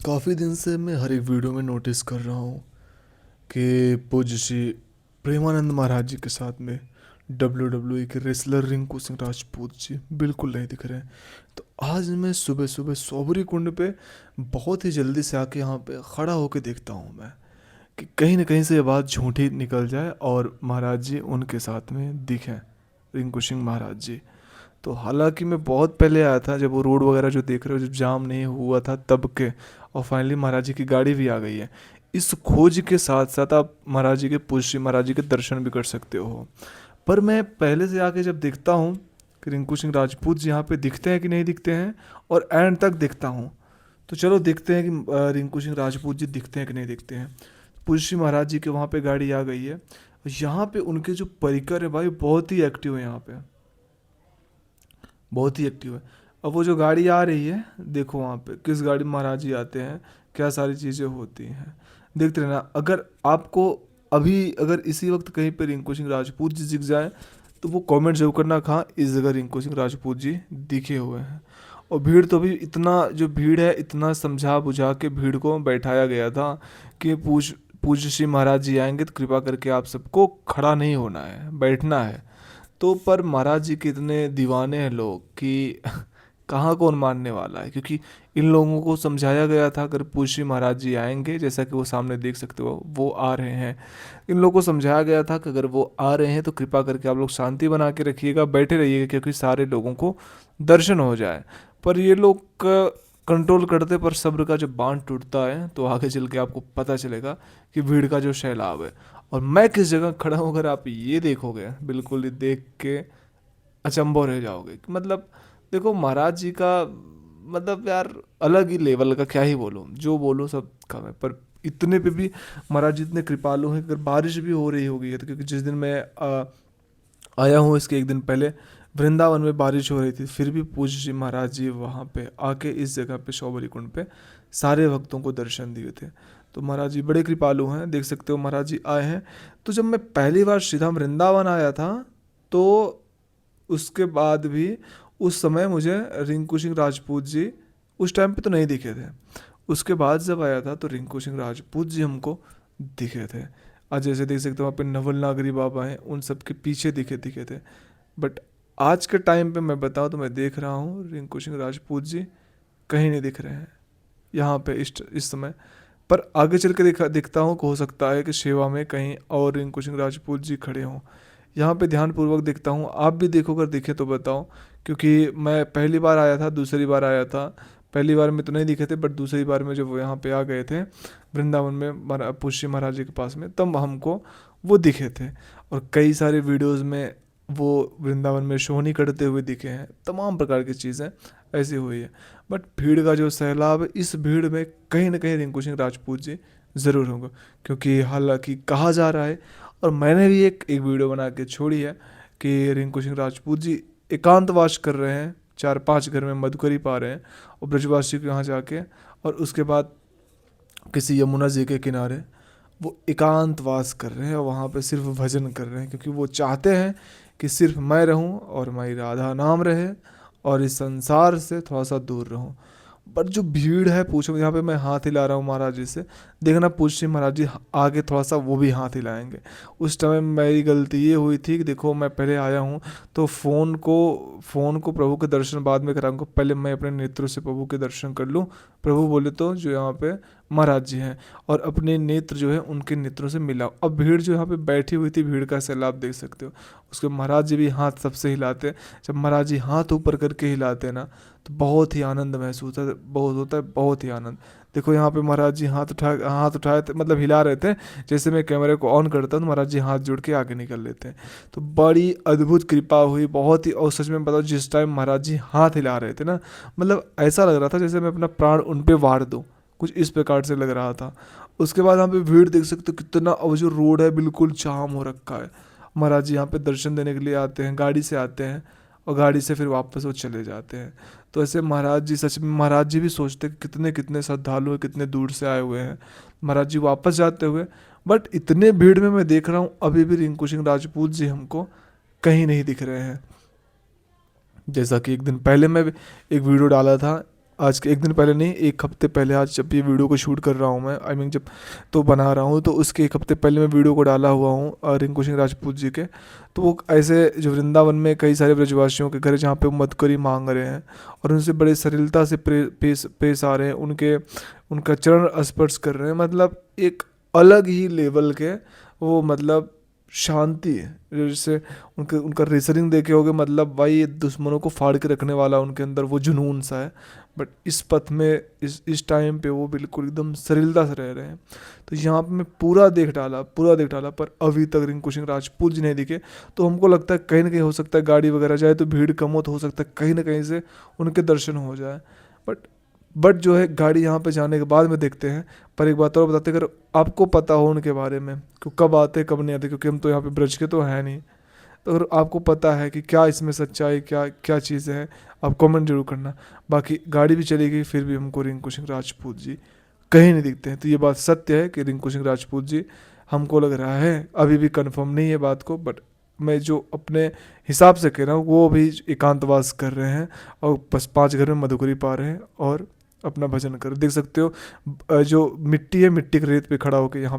काफ़ी दिन से मैं हर एक वीडियो में नोटिस कर रहा हूँ कि पूज्य श्री प्रेमानंद महाराज जी के साथ में WWE के रेसलर रिंकू सिंह राजपूत जी बिल्कुल नहीं दिख रहे हैं। तो आज मैं सुबह सुबह सोबरी कुंड पे बहुत ही जल्दी से आके यहाँ पे खड़ा होके देखता हूँ मैं कि कहीं ना कहीं से ये बात झूठी निकल जाए और महाराज जी उनके साथ में दिखें, रिंकू सिंह महाराज जी। तो हालांकि मैं बहुत पहले आया था, जब वो रोड वगैरह जो देख रहे हो जब जाम नहीं हुआ था तब के, और फाइनली महाराज जी की गाड़ी भी आ गई है। इस खोज के साथ साथ आप महाराज जी के पुष्य महाराज जी के दर्शन भी कर सकते हो। पर मैं पहले से आके जब देखता हूँ कि रिंकू सिंह राजपूत जी यहाँ पे दिखते हैं कि नहीं दिखते हैं, और एंड तक देखता हूँ। तो चलो देखते हैं कि रिंकू सिंह राजपूत जी दिखते हैं कि नहीं दिखते हैं। पुष्य महाराज जी के वहाँ पे गाड़ी आ गई है। यहाँ पे उनके जो परिकर है भाई बहुत ही एक्टिव है, यहाँ पे बहुत ही एक्टिव है। अब वो जो गाड़ी आ रही है देखो वहाँ पे किस गाड़ी में महाराज जी आते हैं, क्या सारी चीज़ें होती हैं, देखते रहना। अगर आपको अभी अगर इसी वक्त कहीं पे रिंकू सिंह राजपूत जी दिख जाए तो वो कमेंट जरूर करना, कहाँ इस जगह रिंकू सिंह राजपूत जी दिखे हुए हैं। और भीड़ तो भी इतना जो भीड़ है, इतना समझा बुझा के भीड़ को बैठाया गया था कि पूज्य श्री महाराज जी आएंगे तो कृपा करके आप सबको खड़ा नहीं होना है, बैठना है। तो पर महाराज जी के इतने दीवाने हैं लोग कि कहाँ कौन मानने वाला है, क्योंकि इन लोगों को समझाया गया था अगर पूज्य महाराज जी आएंगे, जैसा कि वो सामने देख सकते हो वो आ रहे हैं। इन लोगों को समझाया गया था कि अगर वो आ रहे हैं तो कृपा करके आप लोग शांति बना के रखिएगा, बैठे रहिएगा, क्योंकि सारे लोगों को दर्शन हो जाए। पर ये लोग कंट्रोल करते, पर सब्र का जब बांध टूटता है तो आगे चल के आपको पता चलेगा कि भीड़ का जो सैलाब है। और मैं किस जगह खड़ा हूँ अगर आप ये देखोगे, बिल्कुल ही देख के अचंभव रह जाओगे कि मतलब देखो महाराज जी का मतलब यार अलग ही लेवल का, क्या ही बोलूँ, जो बोलूँ सब कम है। पर इतने पे भी महाराज जी इतने कृपालु हैं कि अगर बारिश भी हो रही होगी है तो, क्योंकि जिस दिन मैं आया हूँ इसके एक दिन पहले वृंदावन में बारिश हो रही थी, फिर भी पूज्य जी महाराज जी वहाँ पे आके इस जगह पे शौबरी कुंड पे सारे भक्तों को दर्शन दिए थे। तो महाराज जी बड़े कृपालु हैं, देख सकते हो महाराज जी आए हैं। तो जब मैं पहली बार श्रीधाम वृंदावन आया था तो उसके बाद भी उस समय मुझे रिंकू सिंह राजपूत जी उस टाइम पे तो नहीं दिखे थे। उसके बाद जब आया था तो रिंकू सिंह राजपूत जी हमको दिखे थे। आज जैसे देख सकते हो वहाँ पे नवल नागरी बाबा हैं, उन सब के पीछे दिखे दिखे थे। बट आज के टाइम पे मैं बताऊँ तो मैं देख रहा हूँ रिंकू सिंह राजपूत जी कहीं नहीं दिख रहे हैं यहाँ पे इस समय। पर आगे चल के दिखता हूँ कि हो सकता है कि सेवा में कहीं और रिंकू सिंह राजपूत जी खड़े हों। यहाँ पे ध्यानपूर्वक देखता हूँ, आप भी देखो, अगर दिखे तो बताओ, क्योंकि मैं पहली बार आया था, दूसरी बार आया था। पहली बार में तो नहीं दिखे थे, बट दूसरी बार में जब वो यहाँ पे आ गए थे वृंदावन में पुष्य महाराज जी के पास में, तब हमको वो दिखे थे। और कई सारे वीडियोज़ में वो वृंदावन में सोहनी करते हुए दिखे हैं, तमाम प्रकार की चीज़ें ऐसी हुई है। बट भीड़ का जो सैलाब है, इस भीड़ में कहीं ना कहीं रिंकू सिंह राजपूत जी ज़रूर होंगे, क्योंकि हालांकि कहा जा रहा है, और मैंने भी एक वीडियो बना के छोड़ी है कि रिंकू सिंह राजपूत जी एकांतवास कर रहे हैं, 4-5 घर में मधुकरी पा रहे हैं और ब्रजवासी के यहाँ जाके, और उसके बाद किसी यमुना जी के किनारे वो एकांतवास कर रहे हैं और वहाँ पे सिर्फ भजन कर रहे हैं, क्योंकि वो चाहते हैं कि सिर्फ मैं रहूं और माई राधा नाम रहे और इस संसार से थोड़ा सा दूर रहूं। बट जो भीड़ है पूछो, यहाँ पे मैं हाथ हिला रहा हूँ महाराज जी से, देखना पूछिए महाराज जी आगे थोड़ा सा वो भी हाथ हिलाएंगे। उस टाइम मेरी गलती ये हुई थी कि देखो मैं पहले आया हूँ तो फ़ोन को प्रभु के दर्शन बाद में कराऊंगा, पहले मैं अपने नेत्रों से प्रभु के दर्शन कर लूँ। प्रभु बोले तो जो यहाँ पे महाराज जी हैं, और अपने नेत्र जो है उनके नेत्रों से मिलाओ। अब भीड़ जो यहाँ पे बैठी हुई थी, भीड़ का सैलाब देख सकते हो, उसके महाराज जी भी हाथ सबसे हिलाते हैं। जब महाराज जी हाथ ऊपर करके हिलाते हैं ना तो बहुत ही आनंद महसूस होता है, बहुत होता है, बहुत ही आनंद। देखो यहाँ पे महाराज जी हाथ उठाए थे, मतलब हिला रहे थे। जैसे मैं कैमरे को ऑन करता हूँ तो महाराज जी हाथ जोड़ के आगे निकल लेते हैं। तो बड़ी अद्भुत कृपा हुई, बहुत ही। और सच में बताओ जिस टाइम महाराज जी हाथ हिला रहे थे ना, मतलब ऐसा लग रहा था जैसे मैं अपना प्राण उन पे वार दूँ, कुछ इस प्रकार से लग रहा था। उसके बाद यहाँ पे भीड़ देख सकते हो कितना, अब जो रोड है बिल्कुल जाम हो रखा है। महाराज जी यहाँ पे दर्शन देने के लिए आते हैं, गाड़ी से आते हैं और गाड़ी से फिर वापस वो चले जाते हैं। तो ऐसे महाराज जी, सच में महाराज जी भी सोचते हैं कितने कितने श्रद्धालु हैं, कितने दूर से आए हुए हैं, महाराज जी वापस जाते हुए। बट इतने भीड़ में मैं देख रहा हूँ अभी भी रिंकू सिंह राजपूत जी हमको कहीं नहीं दिख रहे हैं। जैसा कि एक दिन पहले मैं एक वीडियो डाला था आज के 1 दिन पहले नहीं, 1 हफ्ते पहले, आज जब ये वीडियो को शूट कर रहा हूँ मैं, आई मीन जब तो बना रहा हूँ, तो उसके 1 हफ्ते पहले मैं वीडियो को डाला हुआ हूँ रिंकू सिंह राजपूत जी के। तो वो ऐसे जो वृंदावन में कई सारे ब्रजवासियों के घर है जहाँ पे वो मदकरी मांग रहे हैं और उनसे बड़े सरलता से पेश पेश आ रहे हैं, उनका चरण स्पर्श कर रहे हैं, मतलब एक अलग ही लेवल के वो, मतलब शांति है। जैसे उनका रेसलिंग देखे होगे, मतलब भाई ये दुश्मनों को फाड़ के रखने वाला उनके अंदर वो जुनून सा है। बट इस पथ में इस टाइम पे वो बिल्कुल एकदम सरलता से रह रहे हैं। तो यहाँ पे मैं पूरा देख डाला, पर अभी तक रिंकू सिंह राजपूत जी नहीं दिखे। तो हमको लगता है कहीं ना कहीं हो सकता है गाड़ी वगैरह जाए तो भीड़ कम हो सकता है कहीं ना कहीं से उनके दर्शन हो जाए। बट बट जो है गाड़ी यहाँ पे जाने के बाद में देखते हैं। पर एक बात और बताते, अगर आपको पता हो उनके बारे में कि कब आते कब नहीं आते, क्योंकि हम तो यहाँ पे ब्रज के तो हैं नहीं, तो अगर आपको पता है कि क्या इसमें सच्चाई, क्या क्या चीज़ें हैं, आप कमेंट जरूर करना। बाकी गाड़ी भी चली गई फिर भी हमको रिंकू सिंह राजपूत जी कहीं नहीं दिखते हैं। तो ये बात सत्य है कि रिंकू सिंह राजपूत जी, हमको लग रहा है, अभी भी कंफर्म नहीं है बात को, बट मैं जो अपने हिसाब से कह रहा हूँ वो भी एकांतवास कर रहे हैं और बस 5 घर में मधुकरी पा रहे हैं और अपना भजन कर, देख सकते हो जो मिट्टी है, मिट्टी के रेत पे खड़ा होकर यहाँ